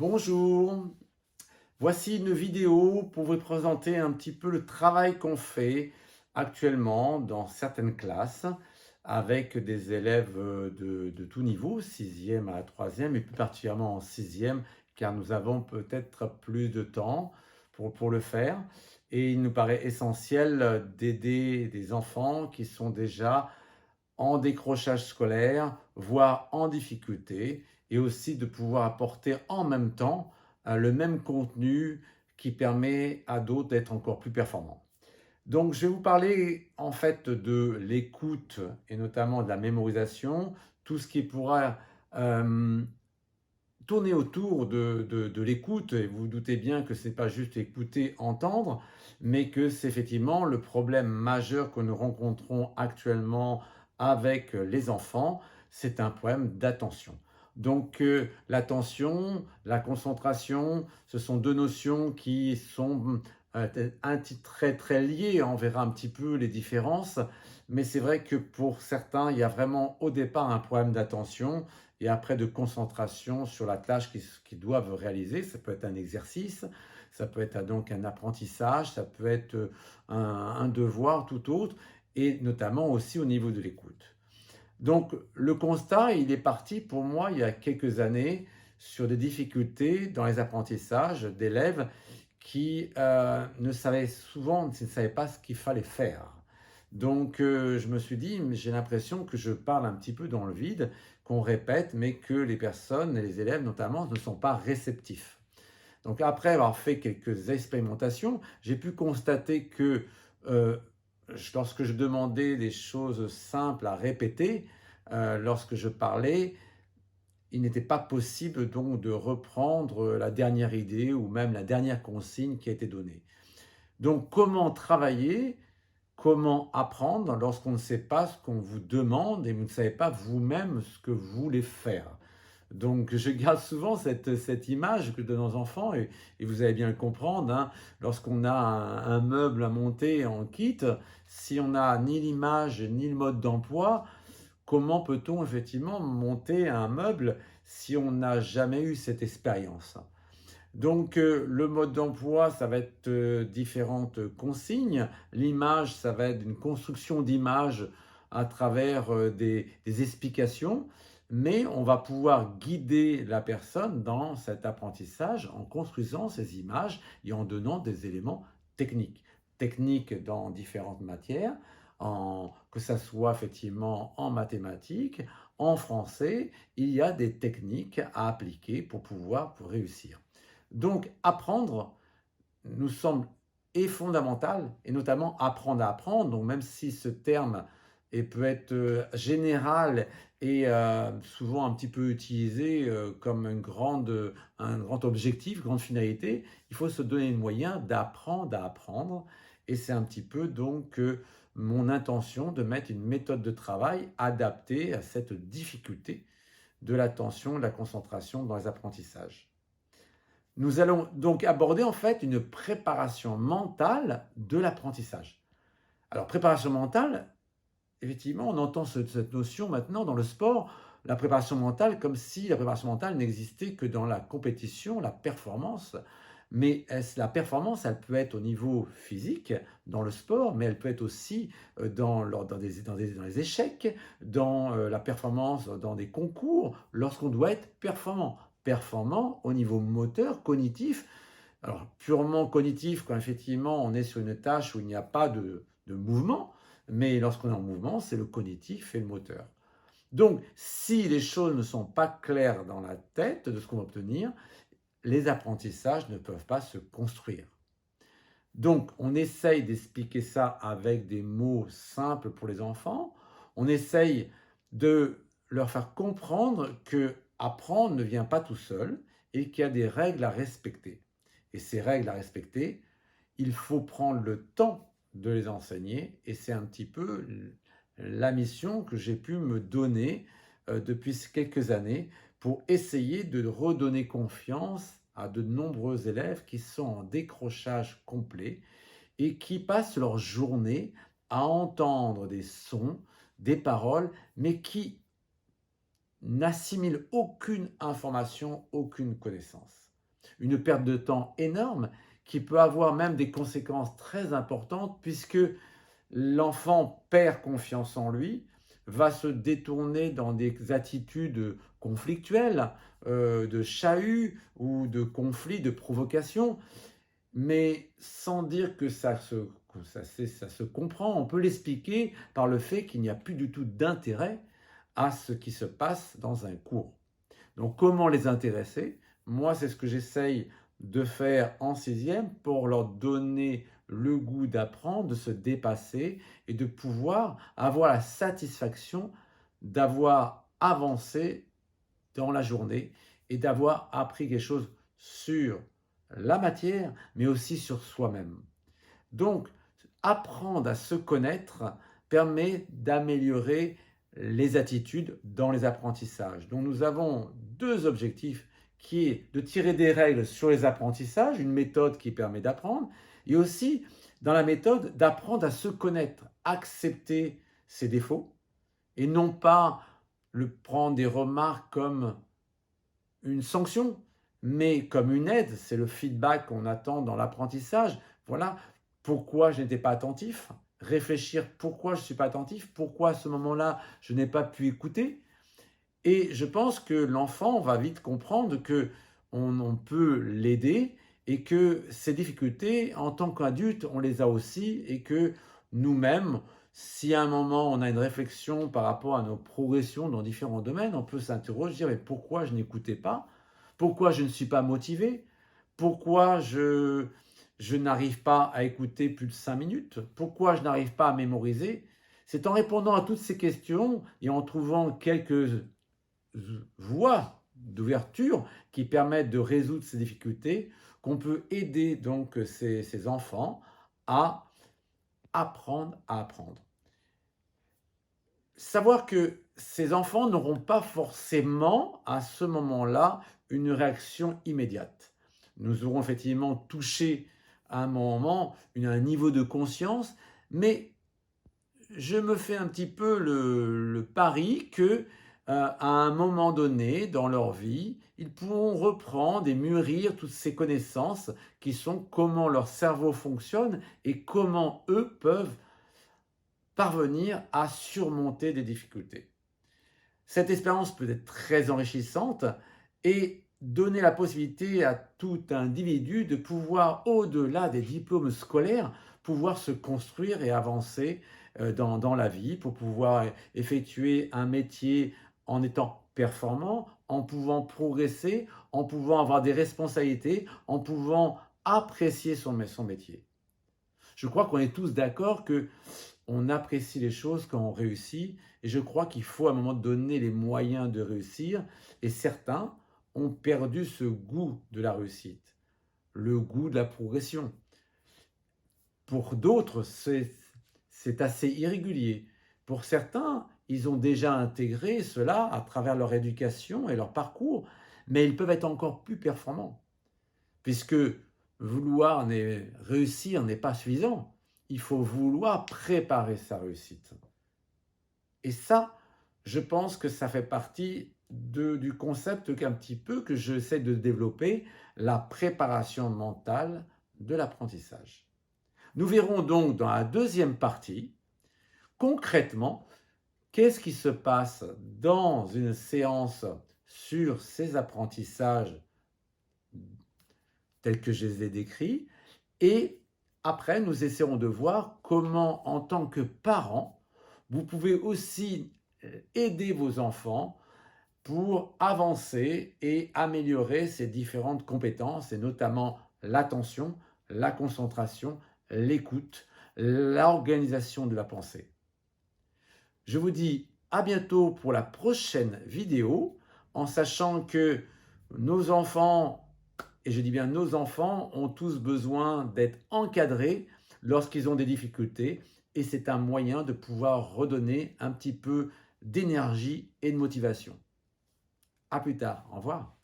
Bonjour, voici une vidéo pour vous présenter un petit peu le travail qu'on fait actuellement dans certaines classes avec des élèves de tout niveau, sixième à troisième et plus particulièrement en sixième, car nous avons peut-être plus de temps pour le faire. Et il nous paraît essentiel d'aider des enfants qui sont déjà en décrochage scolaire, voire en difficulté, et aussi de pouvoir apporter en même temps le même contenu qui permet à d'autres d'être encore plus performants. Donc, je vais vous parler en fait de l'écoute et notamment de la mémorisation, tout ce qui pourra euh, tourner autour de l'écoute. Et vous vous doutez bien que ce n'est pas juste écouter, entendre, mais que c'est effectivement le problème majeur que nous rencontrons actuellement avec les enfants, c'est un problème d'attention. Donc l'attention, la concentration, ce sont deux notions qui sont très très liées. On verra un petit peu les différences, mais c'est vrai que pour certains, il y a vraiment au départ un problème d'attention et après de concentration sur la tâche qu'ils doivent réaliser. Ça peut être un exercice, ça peut être donc un apprentissage, ça peut être un devoir tout autre, et notamment aussi au niveau de l'écoute. Donc le constat, il est parti pour moi il y a quelques années sur des difficultés dans les apprentissages d'élèves qui ne savaient pas ce qu'il fallait faire. Donc je me suis dit, j'ai l'impression que je parle un petit peu dans le vide, qu'on répète, mais que les personnes, et les élèves notamment, ne sont pas réceptifs. Donc après avoir fait quelques expérimentations, j'ai pu constater que euh, lorsque je demandais des choses simples à répéter, lorsque je parlais, il n'était pas possible donc de reprendre la dernière idée ou même la dernière consigne qui a été donnée. Donc comment travailler, comment apprendre lorsqu'on ne sait pas ce qu'on vous demande et vous ne savez pas vous-même ce que vous voulez faire. Donc je garde souvent cette image que de nos enfants, et vous allez bien le comprendre, hein, lorsqu'on a un meuble à monter en kit, si on n'a ni l'image ni le mode d'emploi, comment peut-on effectivement monter un meuble si on n'a jamais eu cette expérience? Donc le mode d'emploi, ça va être différentes consignes. L'image, ça va être une construction d'images à travers des explications, mais on va pouvoir guider la personne dans cet apprentissage en construisant ces images et en donnant des éléments techniques. Techniques dans différentes matières, que ça soit effectivement en mathématiques, en français, il y a des techniques à appliquer pour réussir. Donc apprendre nous semble fondamental, et notamment apprendre à apprendre. Donc même si ce terme peut être général et souvent un petit peu utilisé comme un grand objectif, grande finalité, il faut se donner les moyens d'apprendre à apprendre. Et c'est un petit peu donc mon intention de mettre une méthode de travail adaptée à cette difficulté de l'attention, de la concentration dans les apprentissages. Nous allons donc aborder en fait une préparation mentale de l'apprentissage. Alors préparation mentale, effectivement, on entend cette notion maintenant dans le sport, la préparation mentale, comme si la préparation mentale n'existait que dans la compétition, la performance. Mais la performance, elle peut être au niveau physique, dans le sport, mais elle peut être aussi dans les échecs, dans la performance, dans des concours, lorsqu'on doit être performant. Performant au niveau moteur, cognitif. Alors, purement cognitif, quand effectivement on est sur une tâche où il n'y a pas de mouvement, mais lorsqu'on est en mouvement, c'est le cognitif et le moteur. Donc, si les choses ne sont pas claires dans la tête de ce qu'on va obtenir, les apprentissages ne peuvent pas se construire. Donc, on essaye d'expliquer ça avec des mots simples pour les enfants. On essaye de leur faire comprendre que apprendre ne vient pas tout seul et qu'il y a des règles à respecter. Et ces règles à respecter, il faut prendre le temps de les enseigner, et c'est un petit peu la mission que j'ai pu me donner depuis quelques années pour essayer de redonner confiance à de nombreux élèves qui sont en décrochage complet et qui passent leur journée à entendre des sons, des paroles, mais qui n'assimilent aucune information, aucune connaissance. une perte de temps énorme qui peut avoir même des conséquences très importantes puisque l'enfant perd confiance en lui, va se détourner dans des attitudes conflictuelles, de chahut ou de conflit, de provocation, mais sans dire que ça se comprend. On peut l'expliquer par le fait qu'il n'y a plus du tout d'intérêt à ce qui se passe dans un cours. Donc comment les intéresser? Moi, c'est ce que j'essaye de faire en sixième pour leur donner le goût d'apprendre, de se dépasser et de pouvoir avoir la satisfaction d'avoir avancé dans la journée et d'avoir appris quelque chose sur la matière, mais aussi sur soi-même. Donc, apprendre à se connaître permet d'améliorer les attitudes dans les apprentissages. Donc, nous avons deux objectifs qui est de tirer des règles sur les apprentissages, une méthode qui permet d'apprendre, et aussi dans la méthode d'apprendre à se connaître, accepter ses défauts, et non pas prendre des remarques comme une sanction, mais comme une aide. C'est le feedback qu'on attend dans l'apprentissage. Voilà pourquoi je n'étais pas attentif, réfléchir pourquoi je ne suis pas attentif, pourquoi à ce moment-là je n'ai pas pu écouter. Et je pense que l'enfant va vite comprendre que on peut l'aider et que ces difficultés, en tant qu'adulte, on les a aussi et que nous-mêmes, si à un moment on a une réflexion par rapport à nos progressions dans différents domaines, on peut s'interroger, dire mais pourquoi je n'écoutais pas? Pourquoi je ne suis pas motivé? Pourquoi je n'arrive pas à écouter plus de 5 minutes? Pourquoi je n'arrive pas à mémoriser? C'est en répondant à toutes ces questions et en trouvant quelques voies d'ouverture qui permettent de résoudre ces difficultés qu'on peut aider donc ces enfants à apprendre à apprendre. Savoir que ces enfants n'auront pas forcément à ce moment-là une réaction immédiate. Nous aurons effectivement touché à un moment un niveau de conscience, mais je me fais un petit peu le pari que à un moment donné dans leur vie, ils pourront reprendre et mûrir toutes ces connaissances qui sont comment leur cerveau fonctionne et comment eux peuvent parvenir à surmonter des difficultés. Cette expérience peut être très enrichissante et donner la possibilité à tout individu de pouvoir, au-delà des diplômes scolaires, pouvoir se construire et avancer dans la vie, pour pouvoir effectuer un métier en étant performant, en pouvant progresser, en pouvant avoir des responsabilités, en pouvant apprécier son métier. Je crois qu'on est tous d'accord que on apprécie les choses quand on réussit, et je crois qu'il faut à un moment donné les moyens de réussir, et certains ont perdu ce goût de la réussite, le goût de la progression. Pour d'autres, c'est assez irrégulier. Pour certains, ils ont déjà intégré cela à travers leur éducation et leur parcours, mais ils peuvent être encore plus performants, puisque vouloir réussir n'est pas suffisant. Il faut vouloir préparer sa réussite. Et ça, je pense que ça fait partie du concept qu'un petit peu que j'essaie de développer, la préparation mentale de l'apprentissage. Nous verrons donc dans la deuxième partie, concrètement, qu'est-ce qui se passe dans une séance sur ces apprentissages tels que je les ai décrits, et après, nous essaierons de voir comment, en tant que parent, vous pouvez aussi aider vos enfants pour avancer et améliorer ces différentes compétences, et notamment l'attention, la concentration, l'écoute, l'organisation de la pensée. Je vous dis à bientôt pour la prochaine vidéo, en sachant que nos enfants, et je dis bien nos enfants, ont tous besoin d'être encadrés lorsqu'ils ont des difficultés, et c'est un moyen de pouvoir redonner un petit peu d'énergie et de motivation. À plus tard, au revoir.